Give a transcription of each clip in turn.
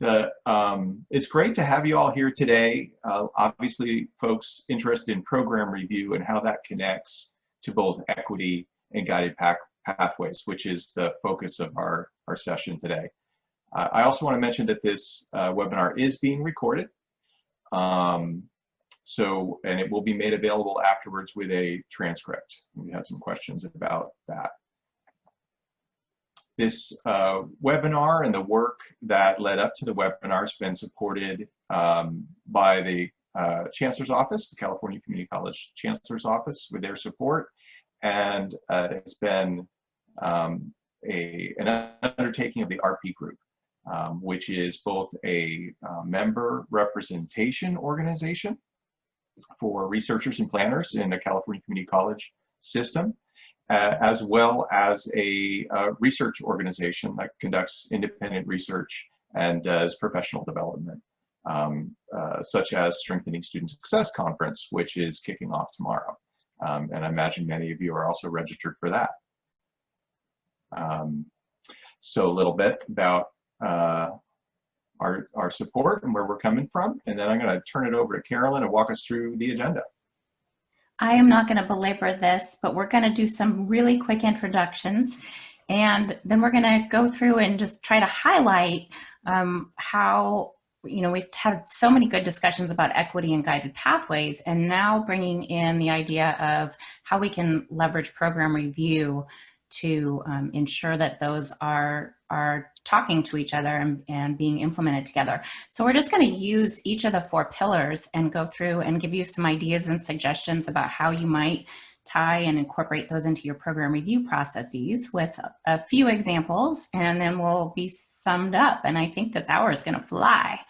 It's great to have you all here today. Obviously, folks interested in program review and how that connects to both equity and guided pathways, which is the focus of our session today. I also want to mention that this webinar is being recorded. And it will be made available afterwards with a transcript. We had some questions about that. This webinar and the work that led up to the webinar has been supported by the Chancellor's Office, the California Community College Chancellor's Office, with their support. And it's been an undertaking of the RP Group, which is both a member representation organization for researchers and planners in the California Community College system, as well as a research organization that conducts independent research and does professional development, such as Strengthening Student Success Conference, which is kicking off tomorrow. And I imagine many of you are also registered for that. So a little bit about our support and where we're coming from, and then I'm going to turn it over to Carolyn to walk us through the agenda. I am not going to belabor this, but we're going to do some really quick introductions, and then we're going to go through and just try to highlight how, you know, we've had so many good discussions about equity and guided pathways, and now bringing in the idea of how we can leverage program review to ensure that those are talking to each other and being implemented together. So we're just going to use each of the 4 pillars and go through and give you some ideas and suggestions about how you might tie and incorporate those into your program review processes with a few examples, and then we'll be summed up. And I think this hour is going to fly.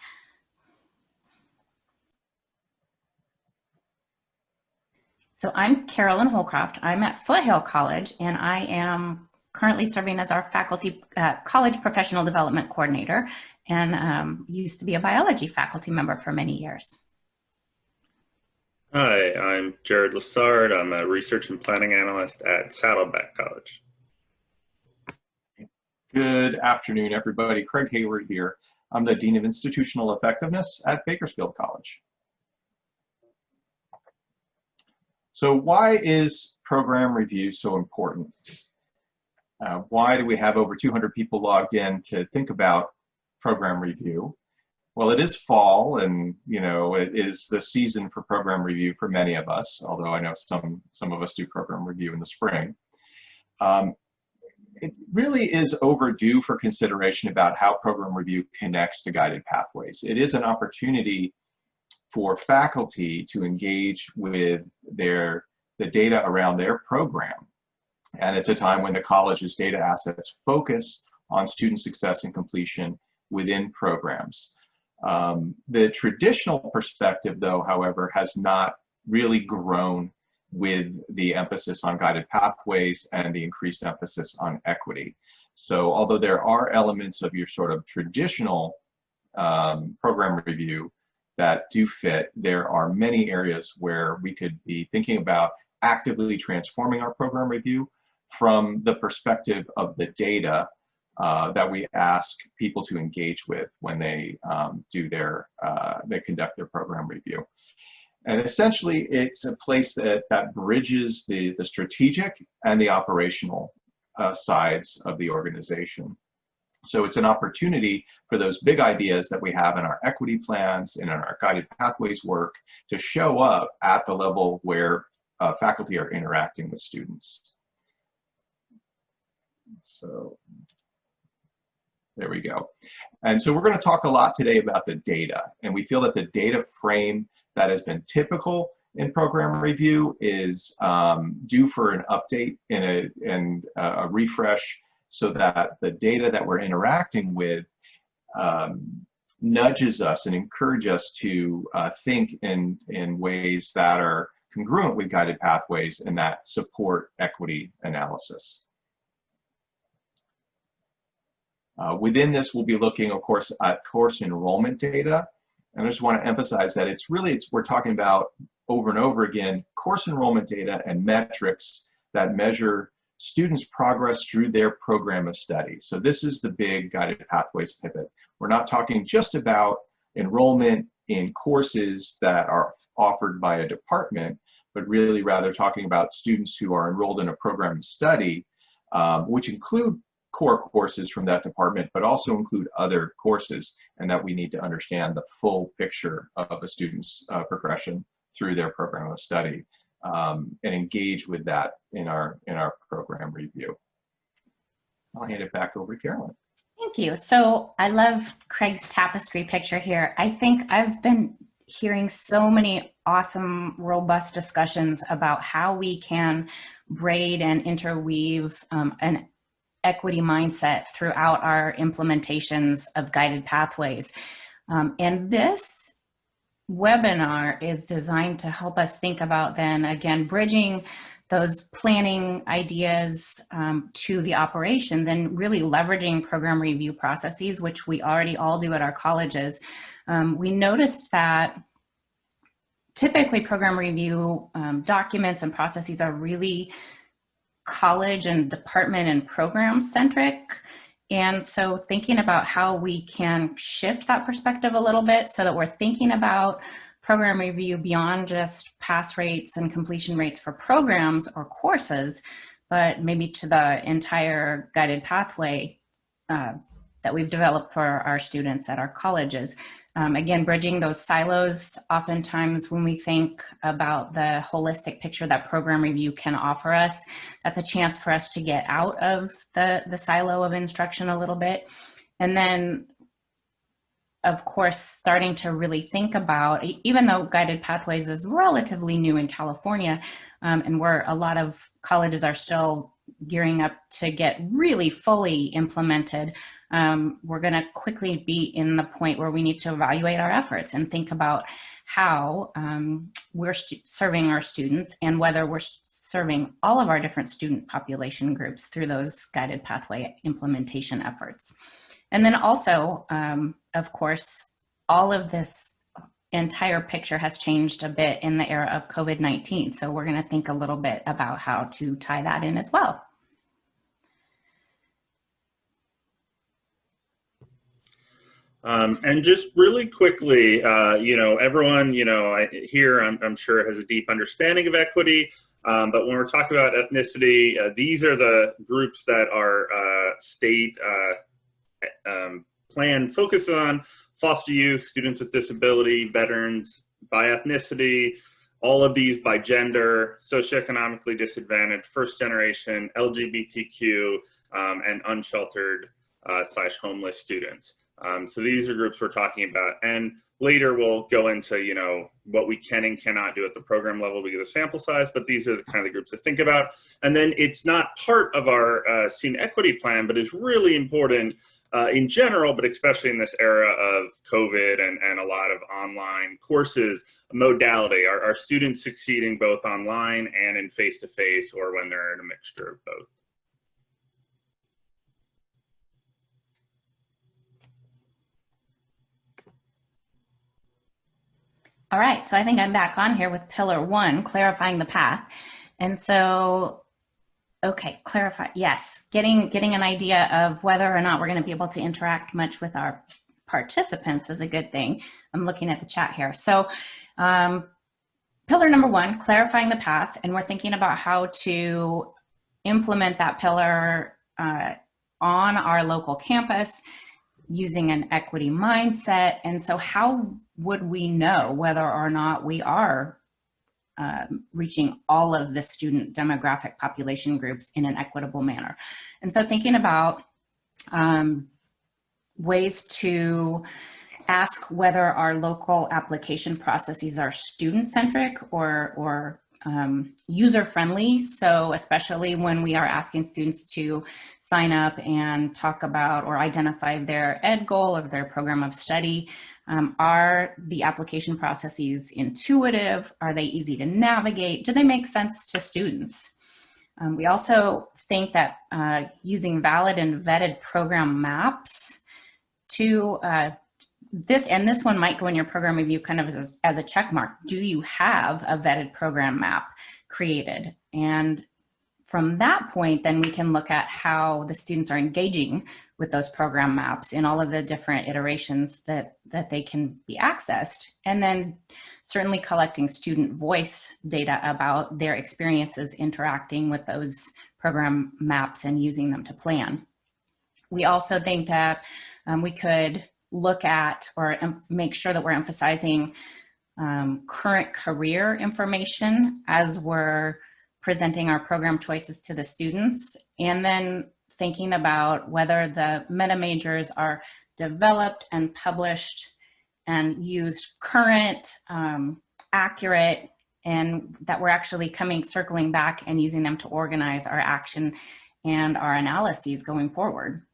So I'm Carolyn Holcroft. I'm at Foothill College, and I am currently serving as our faculty college professional development coordinator, and used to be a biology faculty member for many years. Hi, I'm Jared Lassard. I'm a research and planning analyst at Saddleback College. Good afternoon, everybody. Craig Hayward here. I'm the Dean of Institutional Effectiveness at Bakersfield College. So why is program review so important? Why do we have over 200 people logged in to think about program review? Well, it is fall, and you know, it is the season for program review for many of us, although I know some of us do program review in the spring. It really is overdue for consideration about how program review connects to guided pathways. It is an opportunity for faculty to engage with the data around their program. And it's a time when the college's data assets focus on student success and completion within programs. The traditional perspective, though, however, has not really grown with the emphasis on guided pathways and the increased emphasis on equity. So although there are elements of your sort of traditional program review that do fit, there are many areas where we could be thinking about actively transforming our program review from the perspective of the data that we ask people to engage with when they they conduct their program review. And essentially, it's a place that bridges the strategic and the operational sides of the organization. So it's an opportunity for those big ideas that we have in our equity plans and in our guided pathways work to show up at the level where faculty are interacting with students. So there we go. And so we're going to talk a lot today about the data, and we feel that the data frame that has been typical in program review is due for an update and a refresh, so that the data that we're interacting with nudges us and encourages us to think in ways that are congruent with guided pathways and that support equity analysis. Within this, we'll be looking, of course, at course enrollment data. And I just want to emphasize that we're talking about over and over again, course enrollment data and metrics that measure students' progress through their program of study. So this is the big guided pathways pivot. We're not talking just about enrollment in courses that are offered by a department, but really rather talking about students who are enrolled in a program of study, which include core courses from that department, but also include other courses, and that we need to understand the full picture of a student's progression through their program of study, and engage with that in our program review. I'll hand it back over to Carolyn. Thank you. So I love Craig's tapestry picture here. I think I've been hearing so many awesome, robust discussions about how we can braid and interweave an equity mindset throughout our implementations of guided pathways. And this webinar is designed to help us think about then, again, bridging those planning ideas to the operations and really leveraging program review processes, which we already all do at our colleges. We noticed that typically program review documents and processes are really college and department and program centric. And so thinking about how we can shift that perspective a little bit so that we're thinking about program review beyond just pass rates and completion rates for programs or courses, but maybe to the entire guided pathway that we've developed for our students at our colleges. Again, bridging those silos. Oftentimes when we think about the holistic picture that program review can offer us, that's a chance for us to get out of the silo of instruction a little bit. And then, of course, starting to really think about, even though guided pathways is relatively new in California, and where a lot of colleges are still gearing up to get really fully implemented, we're going to quickly be in the point where we need to evaluate our efforts and think about how we're serving our students and whether we're serving all of our different student population groups through those guided pathway implementation efforts. And then also, of course, all of this entire picture has changed a bit in the era of COVID-19. So we're going to think a little bit about how to tie that in as well. And just really quickly, everyone, here I'm sure has a deep understanding of equity, but when we're talking about ethnicity, these are the groups that our state plan focuses on: foster youth, students with disability, veterans, by ethnicity, all of these by gender, socioeconomically disadvantaged, first generation, LGBTQ, and unsheltered / homeless students. So these are groups we're talking about. And later we'll go into, what we can and cannot do at the program level because of sample size, but these are the kind of groups to think about. And then it's not part of our student equity plan, but is really important in general, but especially in this era of COVID and a lot of online courses, modality. Are students succeeding both online and in face-to-face, or when they're in a mixture of both? All right, so I think I'm back on here with pillar 1, clarifying the path. And so, okay, clarify, yes, getting an idea of whether or not we're going to be able to interact much with our participants is a good thing. I'm looking at the chat here. So pillar number 1, clarifying the path, and we're thinking about how to implement that pillar on our local campus using an equity mindset. And so how would we know whether or not we are reaching all of the student demographic population groups in an equitable manner? And so thinking about ways to ask whether our local application processes are student-centric or user-friendly. So especially when we are asking students to sign up and talk about or identify their ed goal of their program of study, are the application processes intuitive? Are they easy to navigate? Do they make sense to students? We also think that using valid and vetted program maps to this one might go in your program review kind of as a check mark. Do you have a vetted program map created? And from that point, then we can look at how the students are engaging with those program maps in all of the different iterations that they can be accessed. And then certainly collecting student voice data about their experiences interacting with those program maps and using them to plan. We also think that we could look at or make sure that we're emphasizing current career information as we're presenting our program choices to the students, and then thinking about whether the meta majors are developed and published and used current, accurate, and that we're actually circling back and using them to organize our action and our analyses going forward.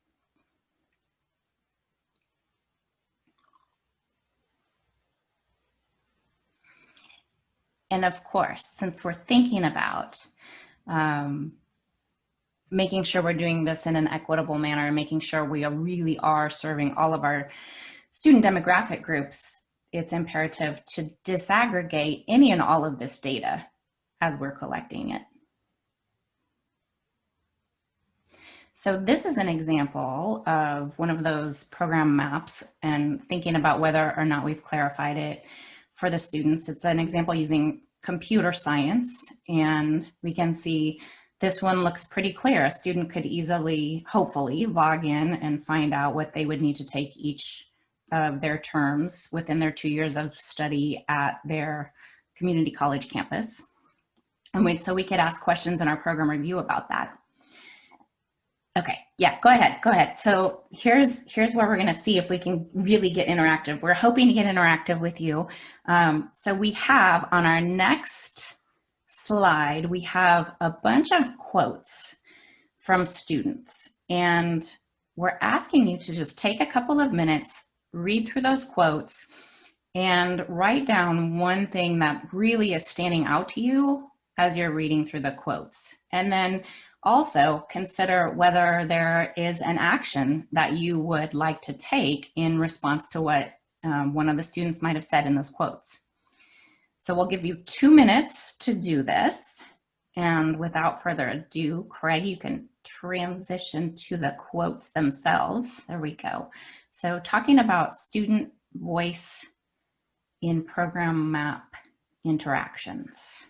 And of course, since we're thinking about making sure we're doing this in an equitable manner, making sure we really are serving all of our student demographic groups, it's imperative to disaggregate any and all of this data as we're collecting it. So this is an example of one of those program maps and thinking about whether or not we've clarified it for the students. It's an example using computer science, and we can see this one looks pretty clear. A student could easily, hopefully, log in and find out what they would need to take each of their terms within their 2 years of study at their community college campus. And so we could ask questions in our program review about that. Okay, yeah, go ahead. So here's where we're gonna see if we can really get interactive. We're hoping to get interactive with you. So we have on our next slide, we have a bunch of quotes from students, and we're asking you to just take a couple of minutes, read through those quotes, and write down one thing that really is standing out to you as you're reading through the quotes. And then also consider whether there is an action that you would like to take in response to what one of the students might have said in those quotes. So we'll give you 2 minutes to do this. And without further ado, Craig, you can transition to the quotes themselves. There we go. So talking about student voice in program map interactions.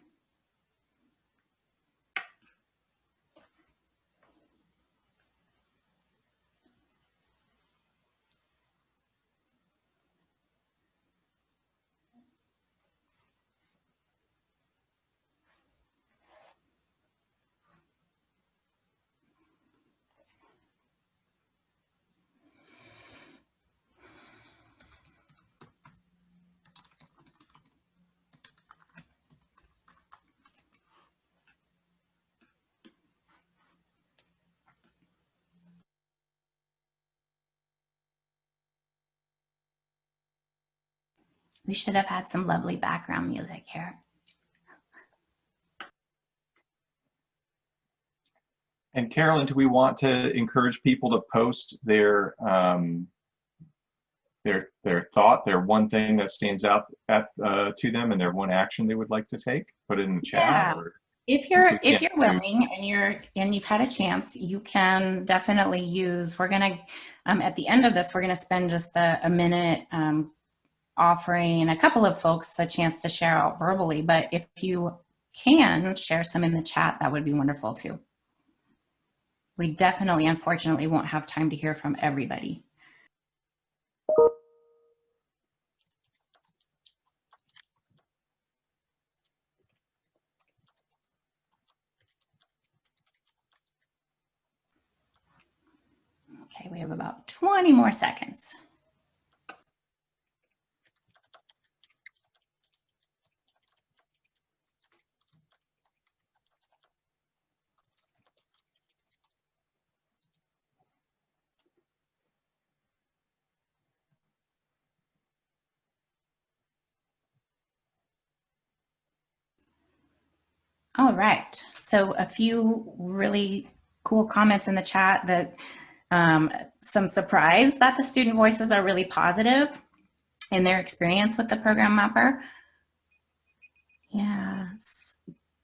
We should have had some lovely background music here. And Carolyn, do we want to encourage people to post their thought, their one thing that stands out to them, and their one action they would like to take? Put it in the chat. Yeah. Or, if you're willing and you've had a chance, you can definitely use. We're gonna at the end of this, we're gonna spend just a minute offering a couple of folks a chance to share out verbally. But if you can share some in the chat, that would be wonderful too. We definitely, unfortunately, won't have time to hear from everybody. Okay, we have about 20 more seconds. All right, so a few really cool comments in the chat that some surprise that the student voices are really positive in their experience with the program mapper. Yeah,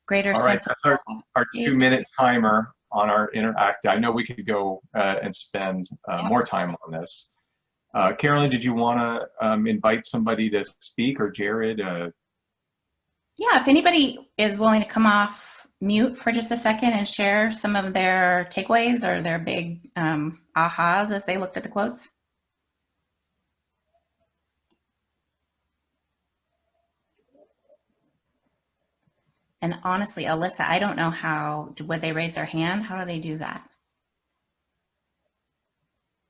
greater all right, sense that's our 2-minute timer. on our interact. I know we could go and spend more time on this. Carolyn, did you want to invite somebody to speak, or Jared? Yeah, if anybody is willing to come off mute for just a second and share some of their takeaways or their big ahas as they looked at the quotes. And honestly, Alyssa, I don't know how, would they raise their hand? How do they do that?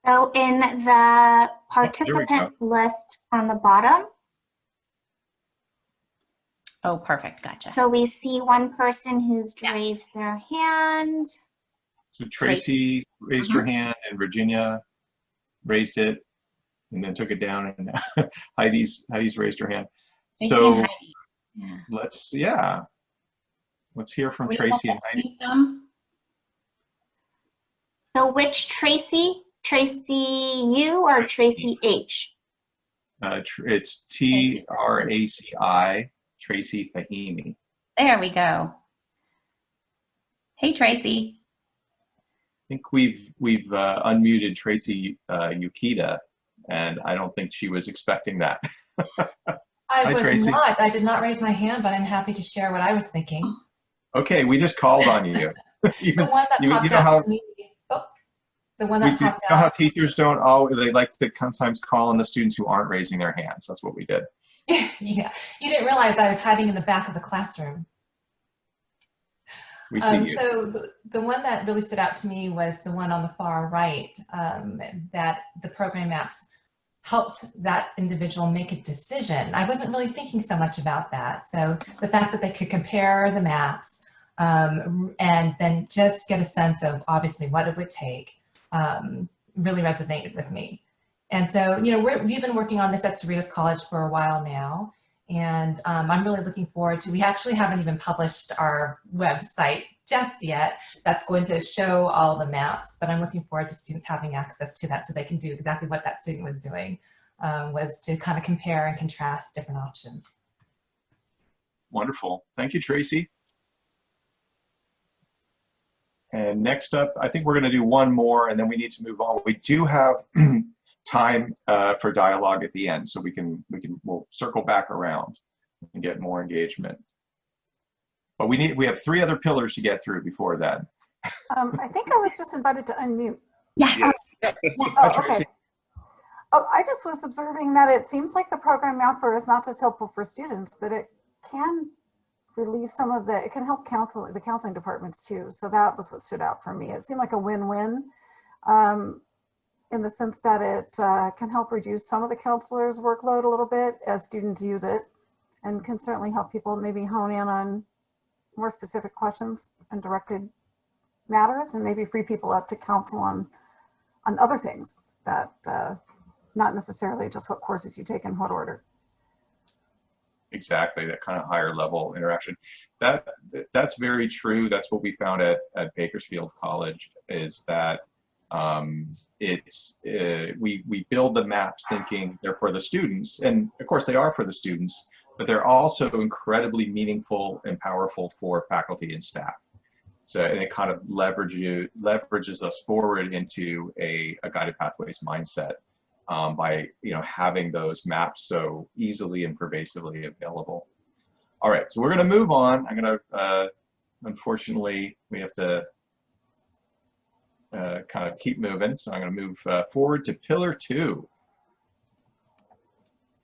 So in the participant list on the bottom. Oh, perfect. Gotcha. So we see one person who's raised their hand. So Tracy raised her hand, and Virginia raised it and then took it down, and Heidi's raised her hand. Tracy So and Heidi. Yeah. Let's hear from Tracy and Heidi. So which Tracy? Tracy U or Tracy H? It's T-R-A-C-I, Tracy Fahimi. There we go. Hey, Tracy. I think we've unmuted Tracy Yukita, and I don't think she was expecting that. I was Tracy. not. I did not raise my hand, but I'm happy to share what I was thinking. Okay, we just called on you. The one that popped out to me. Oh, the one that popped You know how out. teachers don't always, they like to sometimes call on the students who aren't raising their hands. That's what we did. Yeah, you didn't realize I was hiding in the back of the classroom. We see you. So the one that really stood out to me was the one on the far right, that the program maps helped that individual make a decision. I wasn't really thinking so much about that. So the fact that they could compare the maps and then just get a sense of obviously what it would take really resonated with me. And so, you know, we've been working on this at Cerritos College for a while now. And I'm really looking forward to, we actually haven't even published our website just yet. That's going to show all the maps, but I'm looking forward to students having access to that so they can do exactly what that student was doing, was to kind of compare and contrast different options. Wonderful. Thank you, Tracy. And next up, I think we're going to do one more, and then we need to move on. We do have time for dialogue at the end, so we'll circle back around and get more engagement. But we have 3 other pillars to get through before that. I think I was just invited to unmute. Yes. Yeah. Oh, okay. Oh, I just was observing that it seems like the program mapper is not just helpful for students, but it can relieve some of it can help the counseling departments too. So that was what stood out for me. It seemed like a win-win in the sense that it can help reduce some of the counselors' workload a little bit as students use it, and can certainly help people maybe hone in on more specific questions and directed matters, and maybe free people up to counsel on other things that not necessarily just what courses you take in what order. Exactly, that kind of higher level interaction. That's very true. That's what we found at Bakersfield College, is that we build the maps thinking they're for the students, and of course they are for the students, but they're also incredibly meaningful and powerful for faculty and staff. So, and it kind of leverages us forward into a guided pathways mindset by having those maps so easily and pervasively available. All right, so we're going to move on. I'm going to unfortunately we have to kind of keep moving, so I'm going to move forward to pillar 2.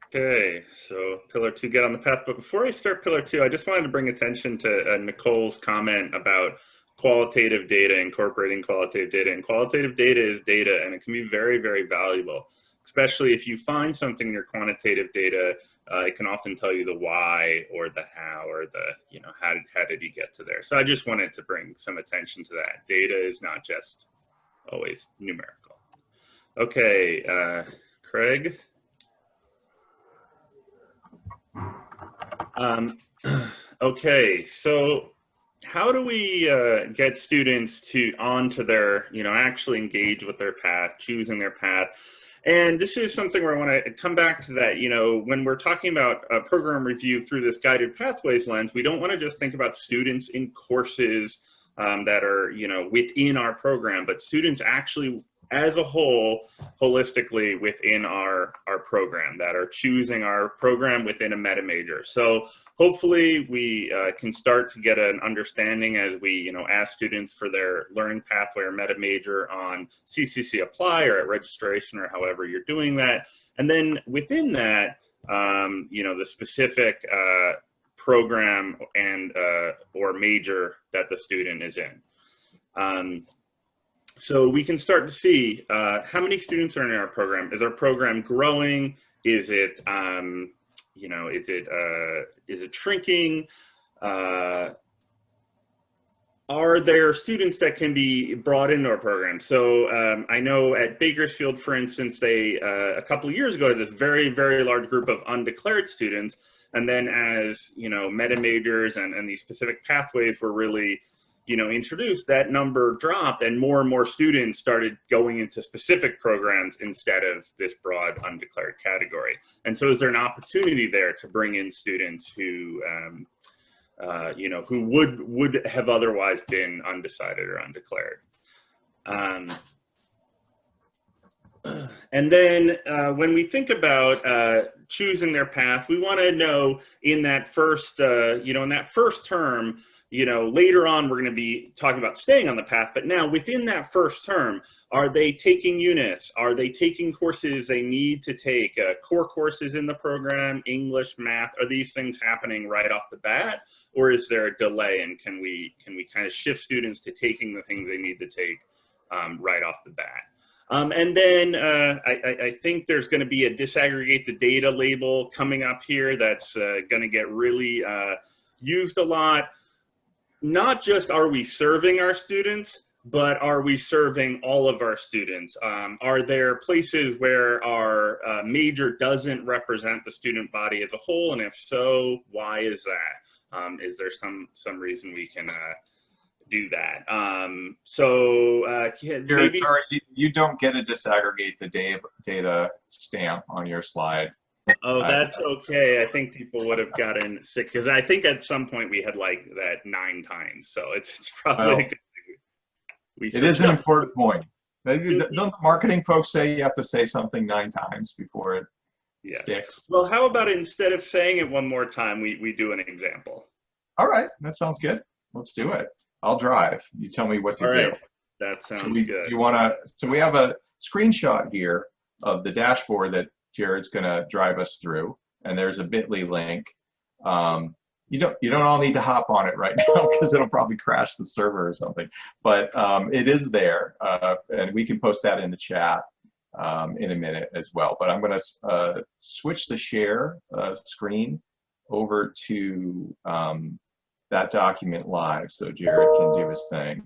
Okay, so pillar 2, get on the path. But before I start pillar 2, I just wanted to bring attention to Nicole's comment about qualitative data, incorporating qualitative data. And qualitative data is data, and it can be very, very valuable, especially if you find something in your quantitative data. It can often tell you the why or the how or the, how did you get to there? So I just wanted to bring some attention to that. Data is not just always numerical. Okay, Craig. Okay, so how do we get students onto their, actually engage with their path, choosing their path? And this is something where I want to come back to that, when we're talking about a program review through this guided pathways lens, we don't want to just think about students in courses that are, you know, within our program, but students actually as a whole, holistically within our program, that are choosing our program within a meta major. So hopefully we can start to get an understanding as we, you know, ask students for their learning pathway or meta major on CCC Apply or at registration or however you're doing that. And then within that, you know, the specific program and or major that the student is in. So we can start to see how many students are in our program. Is our program growing? Is it, you know, is it shrinking? Are there students that can be brought into our program? So I know at Bakersfield, for instance, they a couple of years ago had this very, very large group of undeclared students. And then as, you know, meta majors and these specific pathways were really, you know, introduced, that number dropped and more students started going into specific programs instead of this broad undeclared category. And so is there an opportunity there to bring in students who, you know, who would have otherwise been undecided or undeclared? And then when we think about choosing their path, we want to know in that first, you know, in that first term, you know, later on, we're going to be talking about staying on the path, but now within that first term, are they taking units? Are they taking courses they need to take, core courses in the program, English, math? Are these things happening right off the bat? Or is there a delay, and can we kind of shift students to taking the things they need to take right off the bat? And then I think there's going to be a disaggregate the data label coming up here that's going to get really used a lot. Not just are we serving our students, but are we serving all of our students? Are there places where our major doesn't represent the student body as a whole? And if so, why is that? Is there some reason we can do that? Maybe sorry, you don't get to disaggregate the data stamp on your slide. Oh, that's okay. I think people would have gotten sick because I think at some point we had like that 9 times. So it's probably well, a good thing. It is an important point. Don't the marketing folks say you have to say something 9 times before it sticks? Well, how about instead of saying it one more time, we do an example? All right, that sounds good. Let's do it. I'll drive. You tell me what to do. That sounds good. You want to? So we have a screenshot here of the dashboard that Jared's going to drive us through, and there's a bit.ly link. You don't all need to hop on it right now because it'll probably crash the server or something. But it is there, and we can post that in the chat in a minute as well. But I'm going to switch the share screen over to that document live so Jared can do his thing.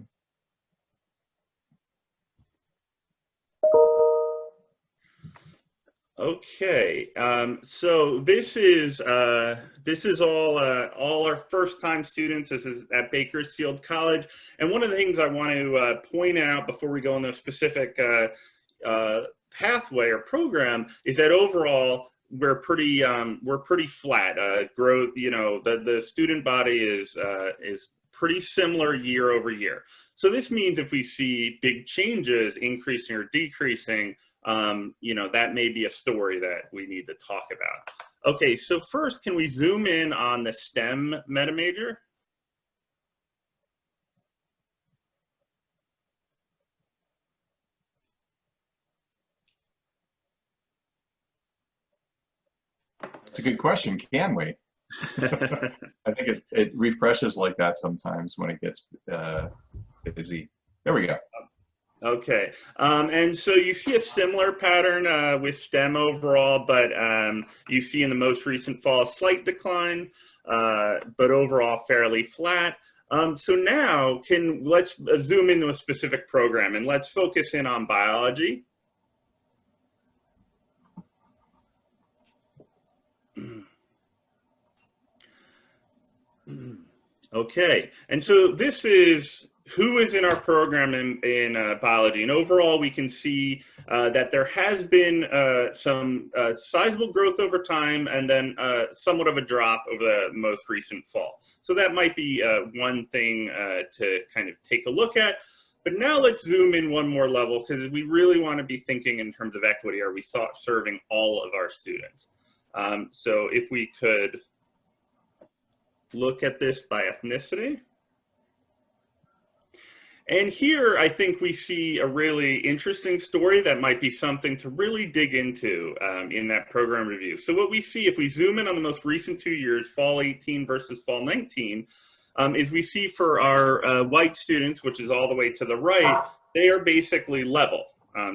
Okay, so this is all our first-time students. This is at Bakersfield College, and one of the things I want to point out before we go into a specific pathway or program is that overall we're pretty flat. Growth, you know, the student body is pretty similar year over year. So this means if we see big changes, increasing or decreasing, you know, that may be a story that we need to talk about. Okay, so first, can we zoom in on the STEM meta major? It's a good question. Can we? I think it refreshes like that sometimes when it gets busy. There we go. Okay, and so you see a similar pattern with STEM overall, but you see in the most recent fall a slight decline, but overall fairly flat. So now let's zoom into a specific program and let's focus in on biology. Okay, and so this is who is in our program in biology. And overall, we can see that there has been some sizable growth over time, and then somewhat of a drop over the most recent fall. So that might be one thing to kind of take a look at. But now let's zoom in one more level, because we really want to be thinking in terms of equity. Are we serving all of our students? So if we could look at this by ethnicity. And here, I think we see a really interesting story that might be something to really dig into in that program review. So what we see, if we zoom in on the most recent 2 years, fall 18 versus fall 19, is we see for our white students, which is all the way to the right, they are basically level.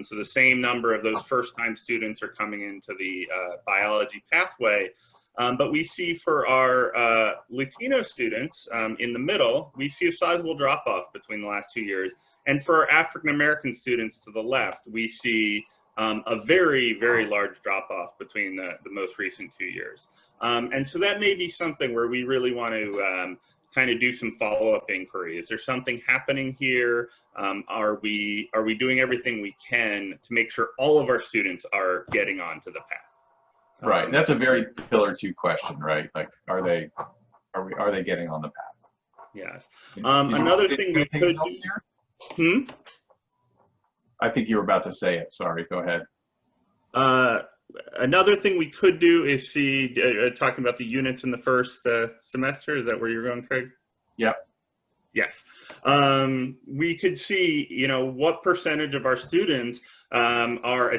So the same number of those first-time students are coming into the biology pathway. But we see for our Latino students in the middle, we see a sizable drop-off between the last 2 years. And for our African-American students to the left, we see a very, very large drop-off between the most recent 2 years. And so that may be something where we really want to kind of do some follow-up inquiry. Is there something happening here? Are we doing everything we can to make sure all of our students are getting onto the path? Right. That's a very pillar 2 question, right? Like, are they getting on the path? Yes. Another thing we could do. I think you were about to say it. Sorry. Go ahead. Another thing we could do is see, talking about the units in the first semester. Is that where you're going, Craig? Yeah. Yes. We could see, what percentage of our students are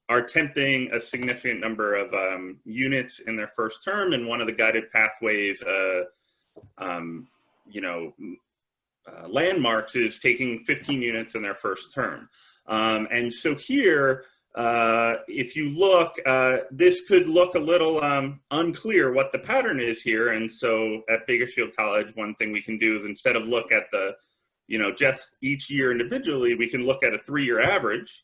attempting a significant number of units in their first term, and one of the guided pathways, landmarks is taking 15 units in their first term. And so here, if you look, this could look a little unclear what the pattern is here. And so at Bakersfield College, one thing we can do is, instead of look at the, just each year individually, we can look at a 3-year average.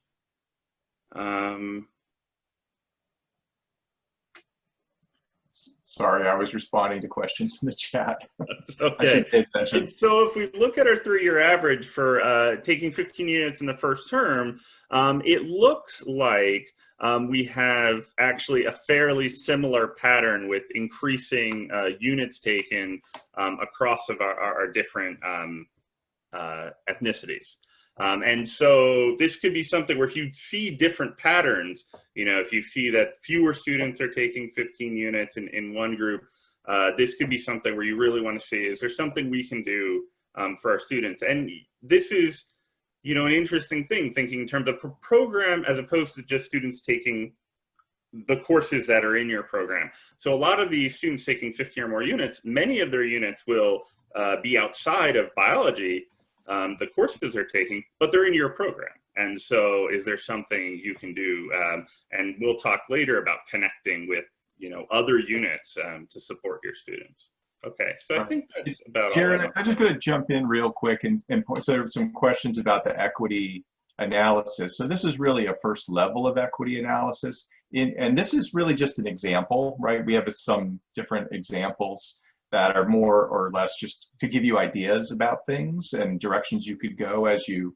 Sorry, I was responding to questions in the chat. That's okay. And so if we look at our 3-year average for taking 15 units in the first term, it looks like we have actually a fairly similar pattern with increasing units taken across of our different ethnicities. And so this could be something where if you see different patterns, if you see that fewer students are taking 15 units in one group, this could be something where you really want to see, is there something we can do for our students? And this is, an interesting thing, thinking in terms of program as opposed to just students taking the courses that are in your program. So a lot of these students taking 15 or more units, many of their units will be outside of biology, the courses they're taking, but they're in your program. And so is there something you can do? And we'll talk later about connecting with, other units to support your students. Okay, so I think that's about Karen, all. I'm just going to jump in real quick and so some questions about the equity analysis. So this is really a first level of equity analysis. And this is really just an example, right? We have some different examples that are more or less just to give you ideas about things and directions you could go as you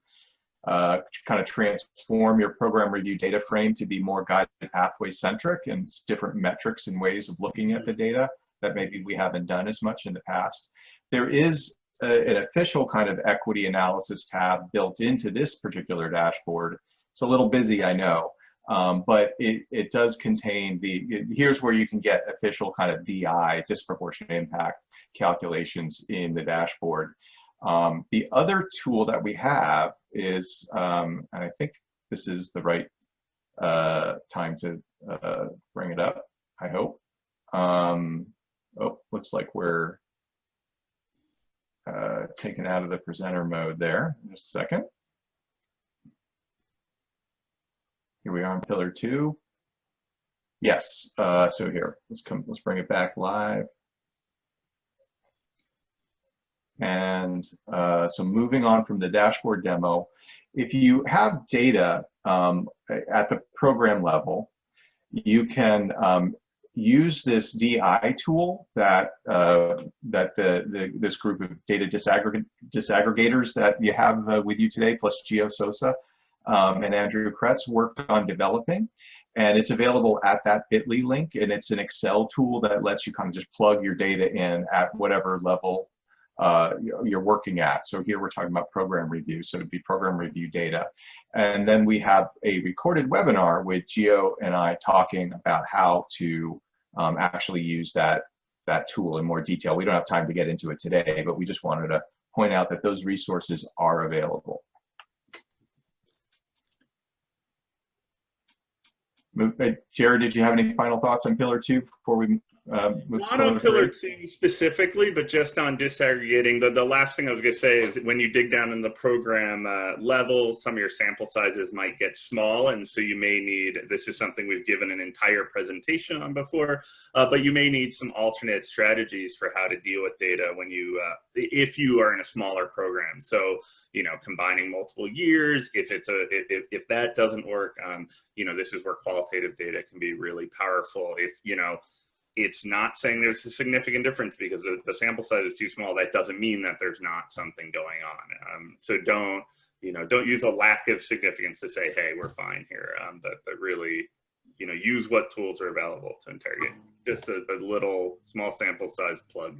kind of transform your program review data frame to be more guided pathway centric and different metrics and ways of looking at the data that maybe we haven't done as much in the past. There is an official kind of equity analysis tab built into this particular dashboard. It's a little busy, I know. But it does contain here's where you can get official kind of DI, disproportionate impact calculations in the dashboard. The other tool that we have is, and I think this is the right time to bring it up, I hope. Oh, looks like we're taken out of the presenter mode there. Just a second. Here we are on pillar 2. Yes, so here, let's bring it back live. And so moving on from the dashboard demo, if you have data at the program level, you can use this DI tool that this group of data disaggregators that you have with you today, plus Gio Sosa and Andrew Kretz worked on developing. And it's available at that bit.ly link, and it's an Excel tool that lets you kind of just plug your data in at whatever level you're working at. So here we're talking about program review, so it'd be program review data. And then we have a recorded webinar with Gio and I talking about how to actually use that tool in more detail. We don't have time to get into it today, but we just wanted to point out that those resources are available. Jared, did you have any final thoughts on Pillar 2 before we move Not on Pillar 2 specifically, but just on disaggregating. The last thing I was going to say is when you dig down in the program level, some of your sample sizes might get small, and so you may need, this is something we've given an entire presentation on before, but you may need some alternate strategies for how to deal with data when you, if you are in a smaller program. So, you know, combining multiple years, if that doesn't work, you know, this is where qualitative data can be really powerful. If, you know, it's not saying there's a significant difference because the sample size is too small. That doesn't mean that there's not something going on. So don't use a lack of significance to say, hey, we're fine here. But really, you know, use what tools are available to interrogate. Just a little small sample size plug.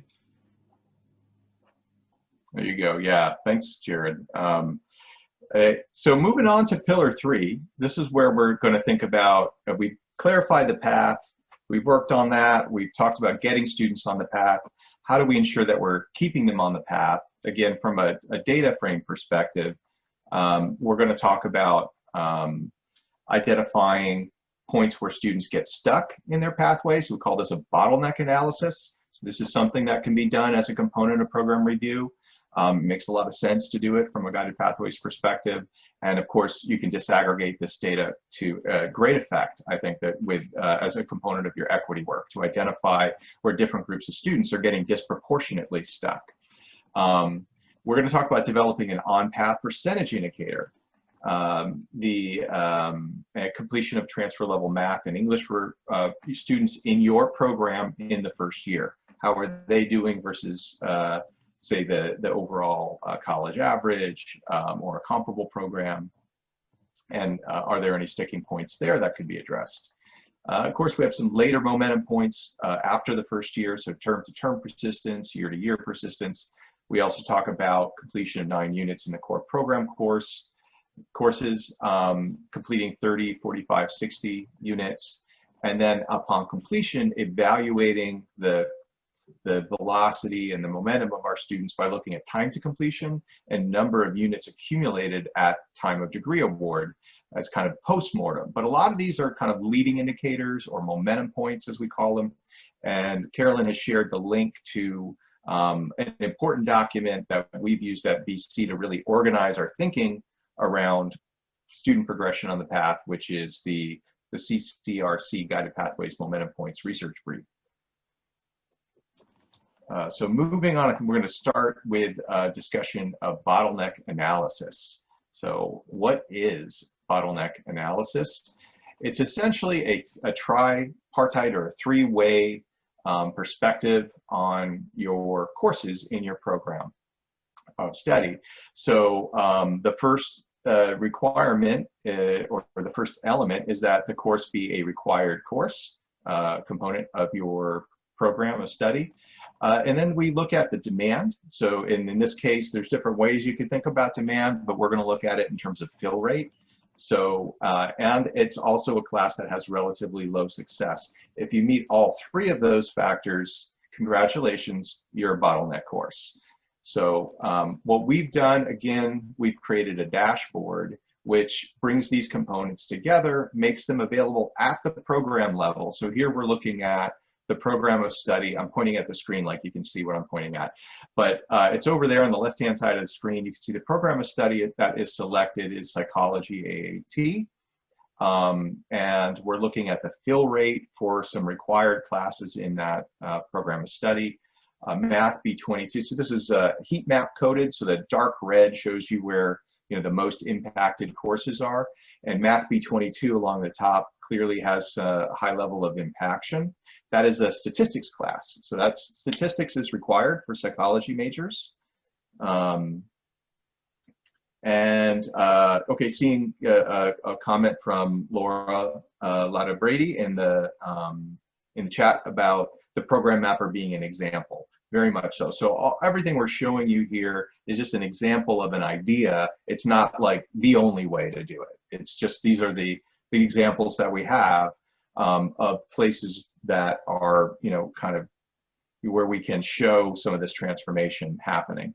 There you go. Yeah, thanks, Jared. So moving on to Pillar 3, this is where we're going to think about, we clarified the path. We've worked on that. We've talked about getting students on the path. How do we ensure that we're keeping them on the path? Again, from a data frame perspective, we're going to talk about identifying points where students get stuck in their pathways. We call this a bottleneck analysis. So this is something that can be done as a component of program review. It makes a lot of sense to do it from a guided pathways perspective. And of course, you can disaggregate this data to great effect, I think, that with as a component of your equity work to identify where different groups of students are getting disproportionately stuck. We're going to talk about developing an on-path percentage indicator, the completion of transfer level math and English for students in your program in the first year. How are they doing versus say the overall college average or a comparable program, and are there any sticking points there that could be addressed? Of course, we have some later momentum points after the first year, so term-to-term persistence, year-to-year persistence. We also talk about completion of 9 units in the core program courses, completing 30, 45, 60 units, and then upon completion, evaluating the velocity and the momentum of our students by looking at time to completion and number of units accumulated at time of degree award as kind of post-mortem. But a lot of these are kind of leading indicators or momentum points, as we call them. And Carolyn has shared the link to an important document that we've used at BC to really organize our thinking around student progression on the path, which is the CCRC Guided Pathways Momentum Points Research Brief. So moving on, I think we're going to start with a discussion of bottleneck analysis. So what is bottleneck analysis? It's essentially a tripartite or a three-way perspective on your courses in your program of study. So the first requirement or the first element is that the course be a required course component of your program of study. And then we look at the demand. So in this case, there's different ways you could think about demand, but we're going to look at it in terms of fill rate. So, and it's also a class that has relatively low success. If you meet all 3 of those factors, congratulations, you're a bottleneck course. So what we've done, again, we've created a dashboard which brings these components together, makes them available at the program level. So here we're looking at the program of study. I'm pointing at the screen like you can see what I'm pointing at. But it's over there on the left-hand side of the screen. You can see the program of study that is selected is Psychology AAT. And we're looking at the fill rate for some required classes in that program of study. Math B22, so this is heat map coded, so the dark red shows you where the most impacted courses are. And Math B22 along the top clearly has a high level of impaction. That is a statistics class. So that's statistics is required for psychology majors. Okay, seeing a comment from Laura Latta Brady in the chat about the program mapper being an example. Very much so. So everything we're showing you here is just an example of an idea. It's not like the only way to do it. It's just these are the examples that we have of places that are, you know, kind of where we can show some of this transformation happening.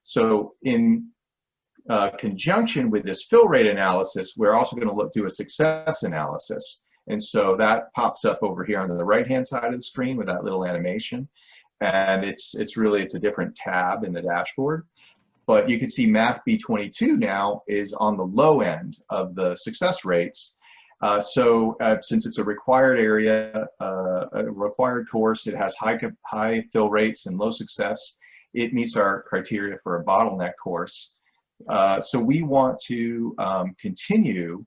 So in conjunction with this fill rate analysis, we're also going to do a success analysis. And so that pops up over here on the right-hand side of the screen with that little animation. And it's a different tab in the dashboard. But you can see Math B22 now is on the low end of the success rates. Since it's a required area, a required course, it has high fill rates and low success. It meets our criteria for a bottleneck course. So we want to continue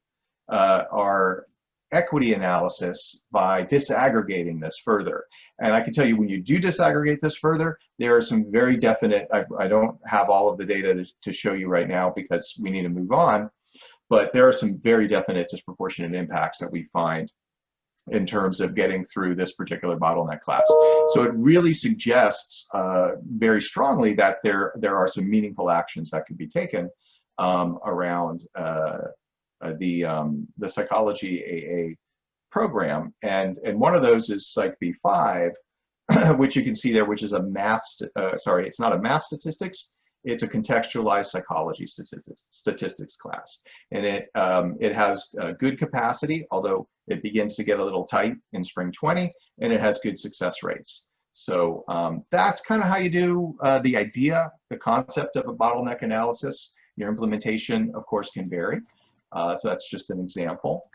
our equity analysis by disaggregating this further. And I can tell you, when you do disaggregate this further, there are some very definite, I don't have all of the data to show you right now because we need to move on, but there are some very definite disproportionate impacts that we find in terms of getting through this particular bottleneck class. So it really suggests very strongly that there are some meaningful actions that can be taken around the psychology AA program, and one of those is Psych B5, which you can see there, which is a math. Sorry, it's not a math statistics. It's a contextualized psychology statistics class, and it has good capacity, although it begins to get a little tight in spring 20, and it has good success rates. So that's kind of how you do the idea, the concept of a bottleneck analysis. Your implementation, of course, can vary. So that's just an example.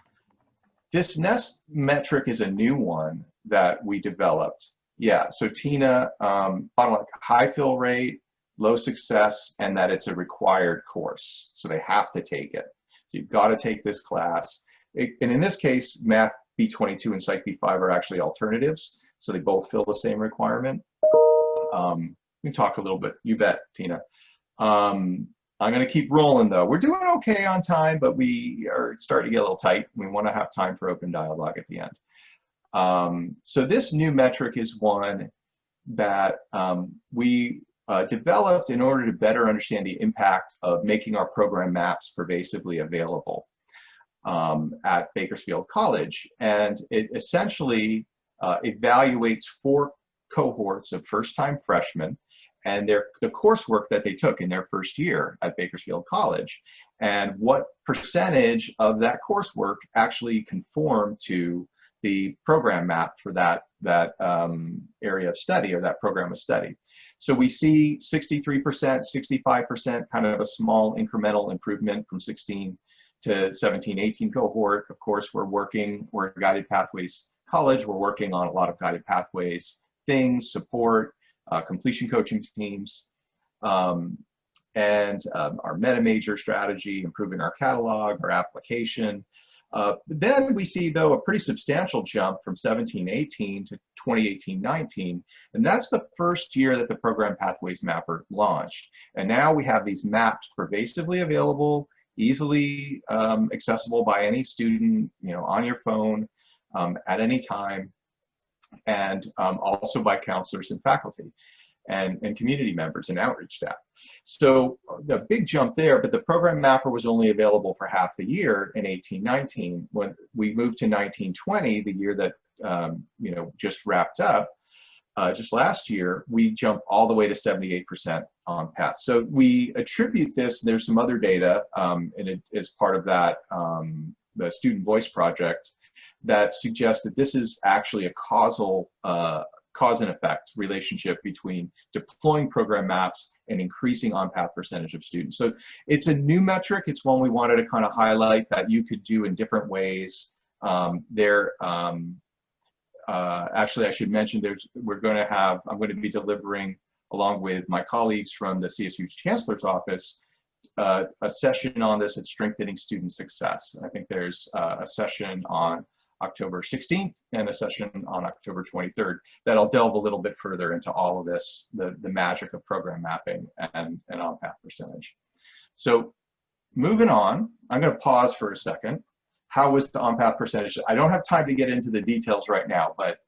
This next metric is a new one that we developed. Yeah, so Tina, bottleneck, high fill rate, low success, and that it's a required course. So they have to take it. So you've got to take this class. And in this case, Math B22 and Psych B5 are actually alternatives. So they both fill the same requirement. We can talk a little bit, you bet, Tina. I'm going to keep rolling, though. We're doing okay on time, but we are starting to get a little tight. We want to have time for open dialogue at the end. So this new metric is one that we developed in order to better understand the impact of making our program maps pervasively available at Bakersfield College. And it essentially evaluates 4 cohorts of first-time freshmen and the coursework that they took in their first year at Bakersfield College, and what percentage of that coursework actually conformed to the program map for that area of study or that program of study. So we see 63%, 65%, kind of a small incremental improvement from 16 to 17, 18 cohort. Of course, we're at Guided Pathways College, we're working on a lot of Guided Pathways things, support, completion coaching teams, and our meta major strategy, improving our catalog, our application. Then we see, though, a pretty substantial jump from 17-18 to 2018-19, and that's the first year that the Program Pathways Mapper launched. And now we have these maps pervasively available, easily accessible by any student, on your phone at any time, and also by counselors and faculty and community members and outreach staff. So the big jump there, but the program mapper was only available for half the year in 18-19. When we moved to 19-20, the year that just wrapped up, just last year, we jumped all the way to 78% on path. So we attribute this, there's some other data, and it is part of that, the Student Voice Project, that suggests that this is actually a causal cause and effect relationship between deploying program maps and increasing on-path percentage of students. So it's a new metric. It's one we wanted to kind of highlight that you could do in different ways. Actually, I should mention I'm going to be delivering, along with my colleagues from the CSU's Chancellor's Office, a session on this at strengthening student success. I think there's a session on October 16th and a session on October 23rd that'll delve a little bit further into all of this, the magic of program mapping and on-path percentage. So moving on, I'm going to pause for a second. How was the on-path percentage? I don't have time to get into the details right now, but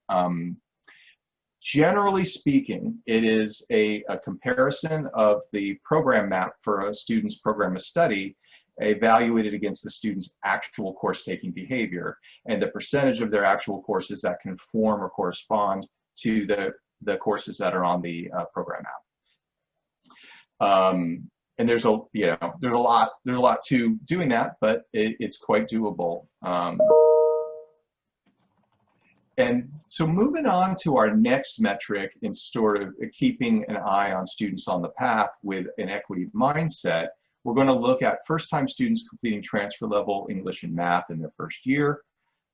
generally speaking, it is a comparison of the program map for a student's program of study evaluated against the student's actual course-taking behavior and the percentage of their actual courses that conform or correspond to the courses that are on the program map. And there's a lot to doing that, but it's quite doable. And so moving on to our next metric in sort of keeping an eye on students on the path with an equity mindset, we're going to look at first-time students completing transfer level English and math in their first year,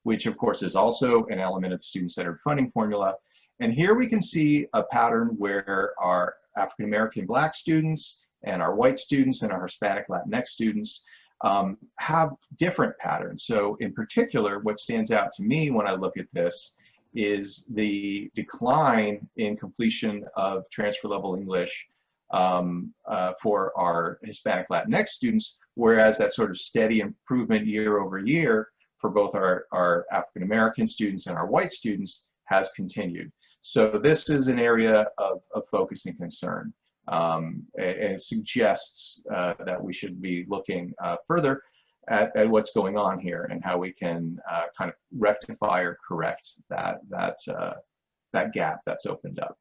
which of course is also an element of the student-centered funding formula. And here we can see a pattern where our African American Black students and our white students and our Hispanic Latinx students have different patterns. So in particular, what stands out to me when I look at this is the decline in completion of transfer level English for our Hispanic Latinx students, whereas that sort of steady improvement year over year for both our African American students and our white students has continued. So this is an area of focus and concern. And it suggests that we should be looking further at what's going on here and how we can kind of rectify or correct that gap that's opened up.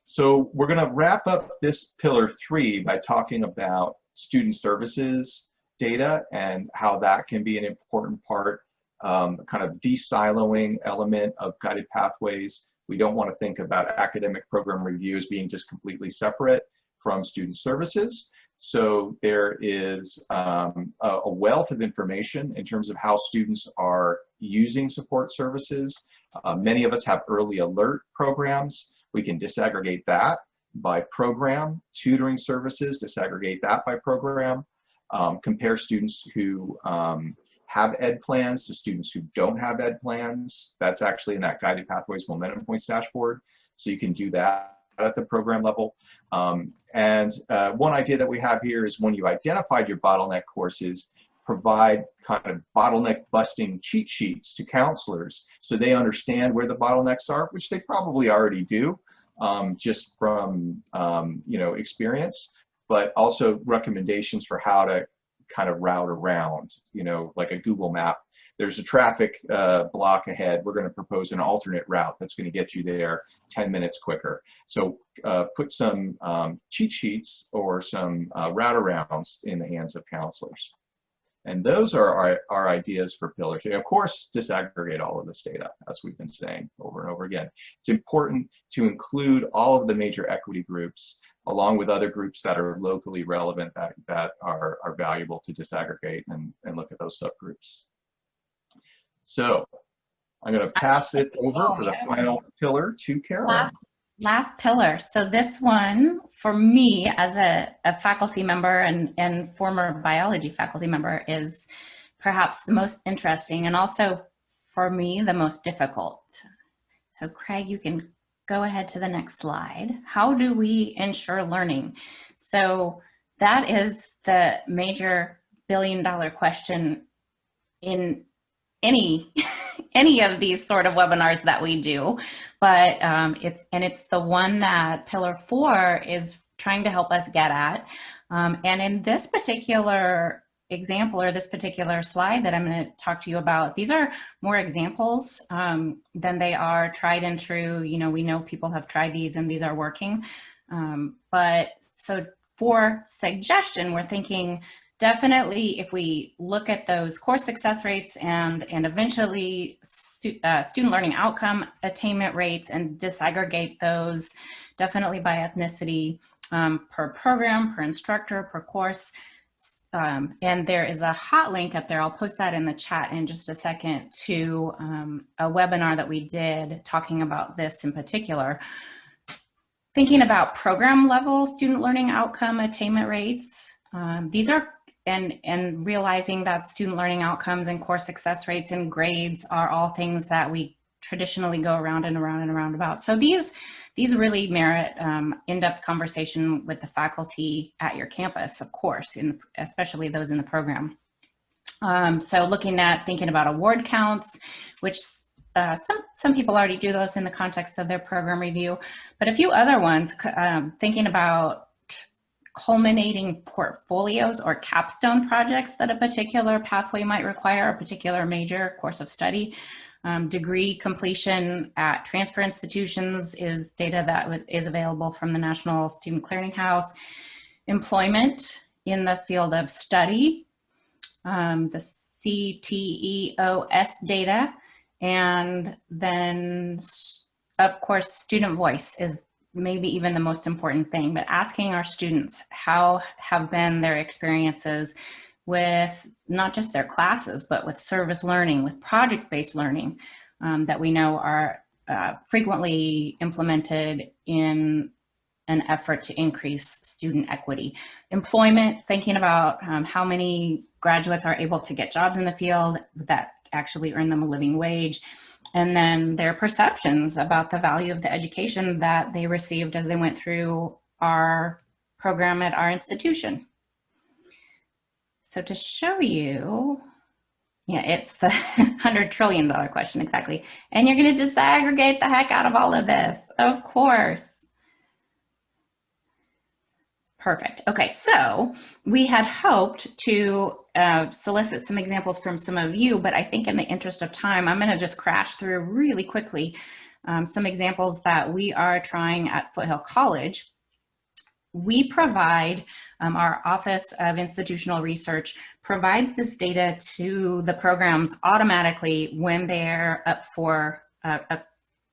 So we're going to wrap up this pillar 3 by talking about student services data and how that can be an important part, kind of de-siloing element of guided pathways. We don't want to think about academic program review as being just completely separate from student services. So there is a wealth of information in terms of how students are using support services. Many of us have early alert programs. We can disaggregate that by program, tutoring services, disaggregate that by program, compare students who have ed plans to students who don't have ed plans. That's actually in that Guided Pathways Momentum Points dashboard. So you can do that at the program level. And one idea that we have here is when you identified your bottleneck courses, provide kind of bottleneck busting cheat sheets to counselors so they understand where the bottlenecks are, which they probably already do just from experience, but also recommendations for how to kind of route around, like a Google map. There's a traffic block ahead. We're going to propose an alternate route that's going to get you there 10 minutes quicker. So put some cheat sheets or some route arounds in the hands of counselors. And those are our ideas for Pillar 3. Of course, disaggregate all of this data, as we've been saying over and over again. It's important to include all of the major equity groups, along with other groups that are locally relevant that are valuable to disaggregate and look at those subgroups. So I'm going to pass it over for the final pillar to Carolyn. Last pillar. So this one, for me as a faculty member and former biology faculty member, is perhaps the most interesting and also for me the most difficult. So Craig, you can go ahead to the next slide. How do we ensure learning? So that is the major billion-dollar question in any of these sort of webinars that we do, but it's the one that Pillar 4 is trying to help us get at. And in this particular example or this particular slide that I'm going to talk to you about, these are more examples than they are tried and true. We know people have tried these and these are working. But so for suggestion, we're thinking definitely if we look at those course success rates and eventually student learning outcome attainment rates and disaggregate those definitely by ethnicity per program, per instructor, per course. And there is a hot link up there. I'll post that in the chat in just a second to a webinar that we did talking about this in particular. Thinking about program level student learning outcome attainment rates. These are and realizing that student learning outcomes and course success rates and grades are all things that we traditionally go around and around and around about. So these really merit in-depth conversation with the faculty at your campus, of course, especially those in the program. So thinking about award counts, which some people already do those in the context of their program review, but a few other ones, thinking about culminating portfolios or capstone projects that a particular pathway might require, a particular major course of study. Degree completion at transfer institutions is data that is available from the National Student Clearinghouse. Employment in the field of study, the CTEOS data, and then, of course, student voice is maybe even the most important thing, but asking our students how have been their experiences with not just their classes, but with service learning, with project-based learning that we know are frequently implemented in an effort to increase student equity. Employment, thinking about how many graduates are able to get jobs in the field that actually earn them a living wage, and then their perceptions about the value of the education that they received as they went through our program at our institution. So to show you, yeah, it's the $100 trillion question, exactly. And you're going to disaggregate the heck out of all of this, of course. Perfect. Okay, so we had hoped to solicit some examples from some of you, but I think in the interest of time, I'm going to just crash through really quickly some examples that we are trying at Foothill College. We provide, our Office of Institutional Research provides this data to the programs automatically when they're up for a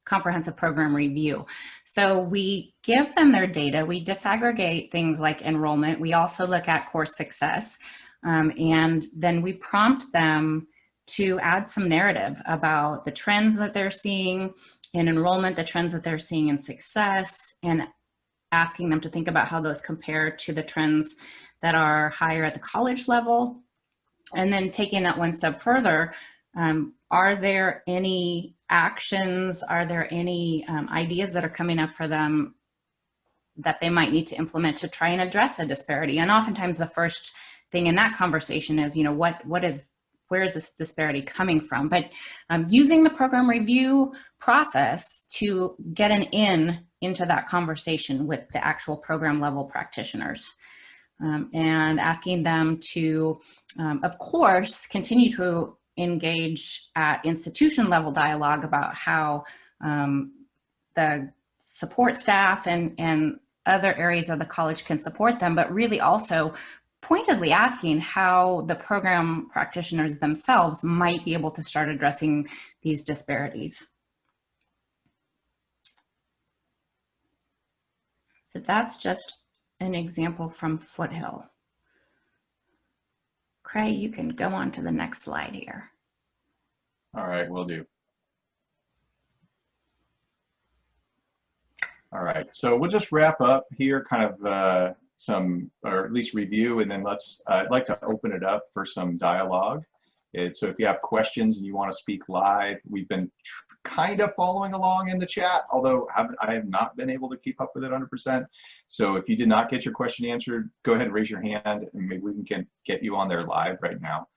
comprehensive program review. So we give them their data, we disaggregate things like enrollment, we also look at course success, and then we prompt them to add some narrative about the trends that they're seeing in enrollment, the trends that they're seeing in success, and asking them to think about how those compare to the trends that are higher at the college level. And then taking that one step further, are there any actions, are there any ideas that are coming up for them that they might need to implement to try and address a disparity? And oftentimes the first thing in that conversation is, you know, where is this disparity coming from? But using the program review process to get an into that conversation with the actual program level practitioners. And asking them to, of course, continue to engage at institution level dialogue about how the support staff and other areas of the college can support them, but really also pointedly asking how the program practitioners themselves might be able to start addressing these disparities. So that's just an example from Foothill. Craig, you can go on to the next slide here. All right, will do. All right, so we'll just wrap up here, kind of or at least review, and then I'd like to open it up for some dialogue. So if you have questions and you want to speak live, we've been kind of following along in the chat, although I have not been able to keep up with it 100%. So if you did not get your question answered, go ahead and raise your hand, and maybe we can get you on there live right now.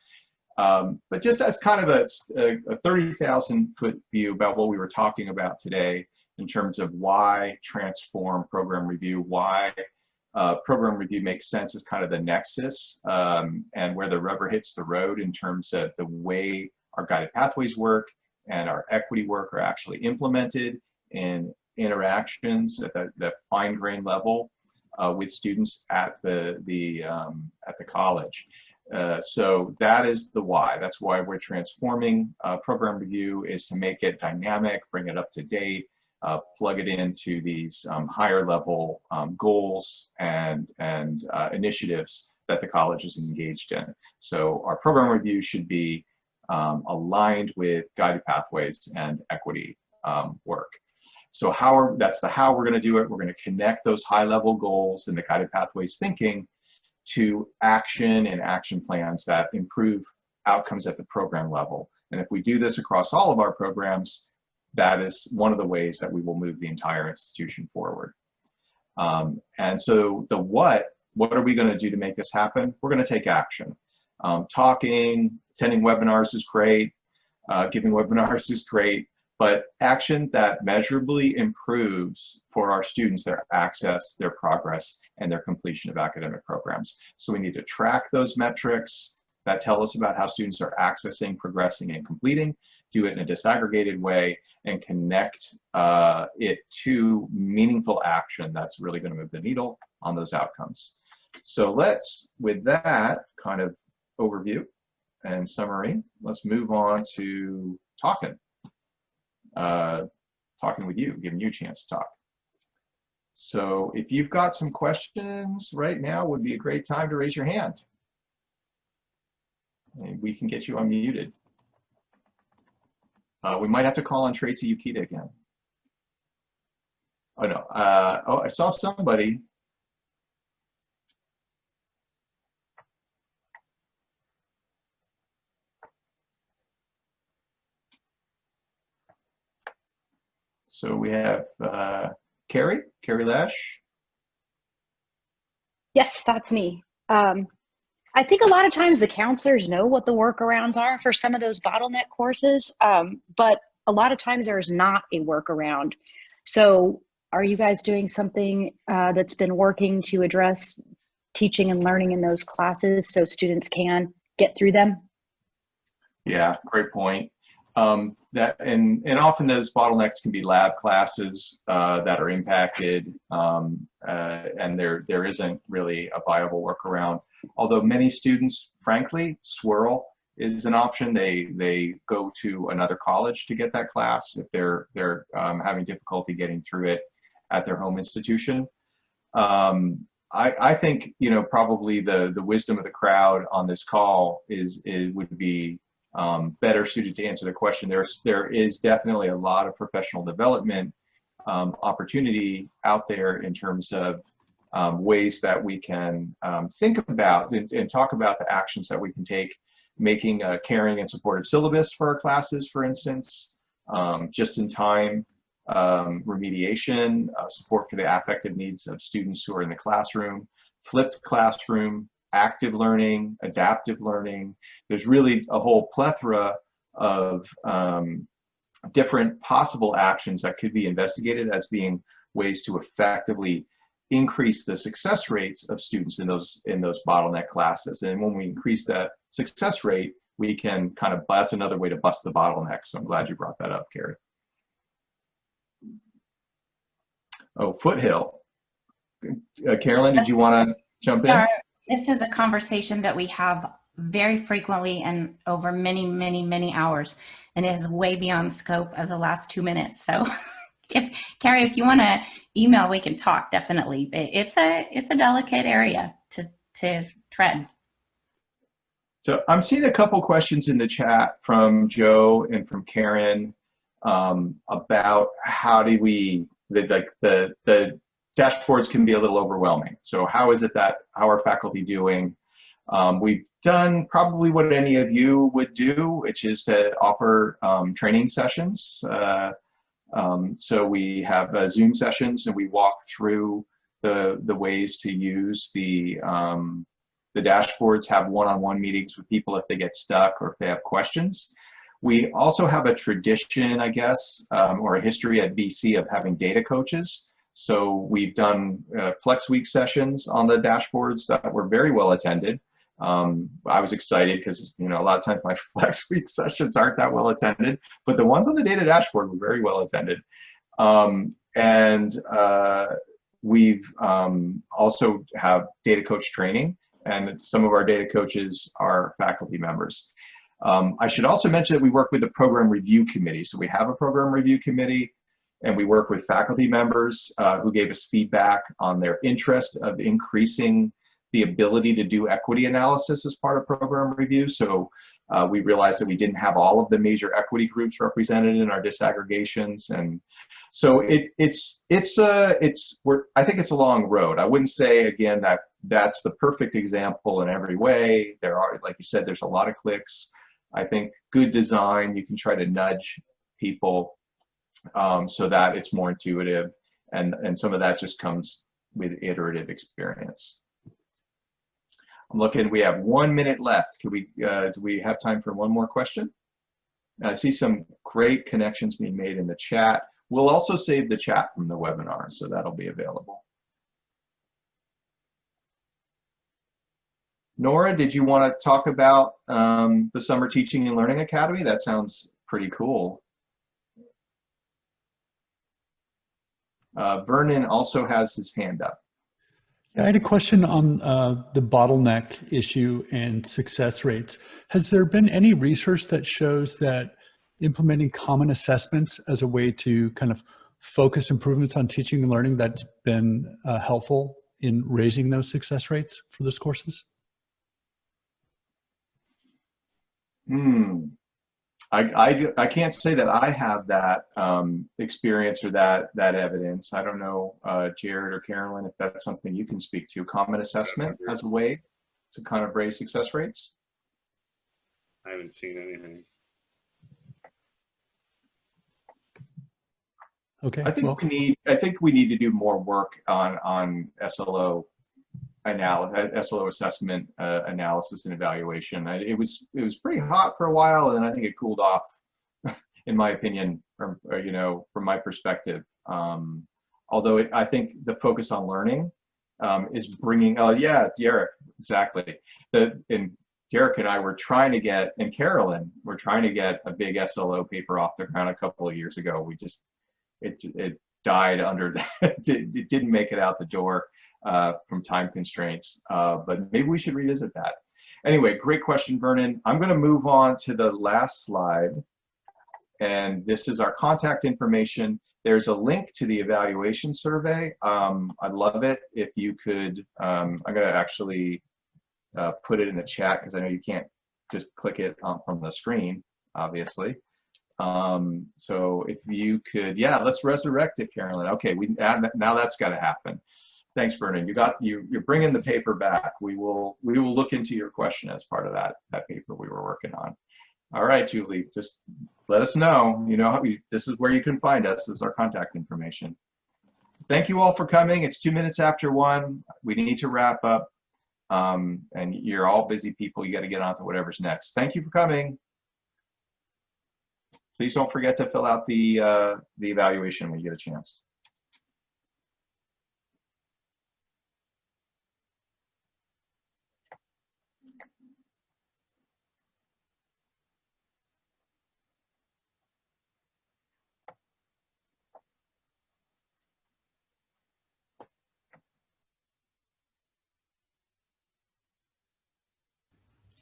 But just as kind of a 30,000-foot view about what we were talking about today in terms of why transform program review, why program review makes sense as kind of the nexus and where the rubber hits the road in terms of the way our guided pathways work and our equity work are actually implemented in interactions at the fine-grained level with students at the college. So that is the why. That's why we're transforming program review, is to make it dynamic, bring it up to date, plug it into these higher level goals and initiatives that the college is engaged in. So our program review should be aligned with guided pathways and equity work. So that's the how we're going to do it. We're going to connect those high level goals and the guided pathways thinking to action and action plans that improve outcomes at the program level. And if we do this across all of our programs, that is one of the ways that we will move the entire institution forward. And so the what are we going to do to make this happen? We're going to take action. Talking, attending webinars is great, giving webinars is great, but action that measurably improves for our students their access, their progress, and their completion of academic programs. So we need to track those metrics that tell us about how students are accessing, progressing, and completing, do it in a disaggregated way, and connect it to meaningful action that's really going to move the needle on those outcomes. So let's, with that kind of overview and summary, let's move on to talking with you, giving you a chance to talk. So if you've got some questions right now, would be a great time to raise your hand. And we can get you unmuted. We might have to call on Tracy Yukita again. Oh no, oh, I saw somebody. So we have Carrie Lash. Yes, that's me. I think a lot of times the counselors know what the workarounds are for some of those bottleneck courses, but a lot of times there's not a workaround. So are you guys doing something that's been working to address teaching and learning in those classes so students can get through them? Yeah, great point. And often those bottlenecks can be lab classes that are impacted, and there isn't really a viable workaround. Although many students, frankly, swirl is an option. They go to another college to get that class if they're having difficulty getting through it at their home institution. I think, you know, probably the wisdom of the crowd on this call would be better suited to answer the question. There is definitely a lot of professional development opportunity out there in terms of ways that we can think about and talk about the actions that we can take, making a caring and supportive syllabus for our classes, for instance, just-in-time remediation, support for the affective needs of students who are in the classroom, flipped classroom, active learning, adaptive learning. There's really a whole plethora of different possible actions that could be investigated as being ways to effectively increase the success rates of students in those bottleneck classes. And when we increase that success rate, we can kind of, that's another way to bust the bottleneck. So I'm glad you brought that up, Carrie. Oh, Foothill. Carolyn, did you want to jump in? This is a conversation that we have very frequently and over many, many, many hours, and it is way beyond the scope of the last 2 minutes. So Carrie, if you want to email, we can talk, definitely. But it's a delicate area to tread. So I'm seeing a couple questions in the chat from Joe and from Karen about how do we, the dashboards can be a little overwhelming. So how are faculty doing? We've done probably what any of you would do, which is to offer training sessions. So we have Zoom sessions, and we walk through the ways to use the dashboards, have one-on-one meetings with people if they get stuck or if they have questions. We also have a tradition, I guess, or a history at BC of having data coaches. So we've done Flex Week sessions on the dashboards that were very well attended. I was excited because, you know, a lot of times my Flex Week sessions aren't that well attended, but the ones on the data dashboard were very well attended. We've also have data coach training, and some of our data coaches are faculty members. I should also mention that we work with the program review committee. So we have a program review committee, and we work with faculty members who gave us feedback on their interest of increasing the ability to do equity analysis as part of program review. So we realized that we didn't have all of the major equity groups represented in our disaggregations, and so I think it's a long road. I wouldn't say again that that's the perfect example in every way. There are, like you said, there's a lot of clicks. I think good design, you can try to nudge people so that it's more intuitive, and some of that just comes with iterative experience. I'm looking, we have 1 minute left. Can we, do we have time for one more question? I see some great connections being made in the chat. We'll also save the chat from the webinar, so that'll be available. Nora, did you want to talk about the Summer Teaching and Learning Academy? That sounds pretty cool. Vernon also has his hand up. I had a question on the bottleneck issue and success rates. Has there been any research that shows that implementing common assessments as a way to kind of focus improvements on teaching and learning that's been helpful in raising those success rates for those courses? I can't say that I have that experience or that evidence. I don't know, Jared or Carolyn, if that's something you can speak to. Common assessment as a way to kind of raise success rates? I haven't seen anything. Okay. I think we need to do more work on SLO assessment analysis and evaluation. It was pretty hot for a while, and then I think it cooled off, in my opinion, from my perspective. Although I think the focus on learning is bringing. Oh yeah, Derek, exactly. And Derek and I were trying to get, and Carolyn, we're trying to get a big SLO paper off the ground a couple of years ago. We just it died under it didn't make it out the door. From time constraints, but maybe we should revisit that. Anyway, great question, Vernon. I'm going to move on to the last slide, and this is our contact information. There's a link to the evaluation survey. I'd love it if you could, I'm going to actually put it in the chat because I know you can't just click it from the screen, obviously. So if you could, yeah, let's resurrect it, Carolyn. Okay, now that's got to happen. Thanks, Vernon. You're bringing the paper back. We will look into your question as part of that paper we were working on. All right, Julie, just let us know. You know, this is where you can find us. This is our contact information. Thank you all for coming. It's 2 minutes after 1. We need to wrap up. And you're all busy people. You got to get on to whatever's next. Thank you for coming. Please don't forget to fill out the evaluation when you get a chance.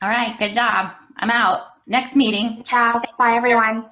All right, good job. I'm out. Next meeting. Ciao. Bye, everyone.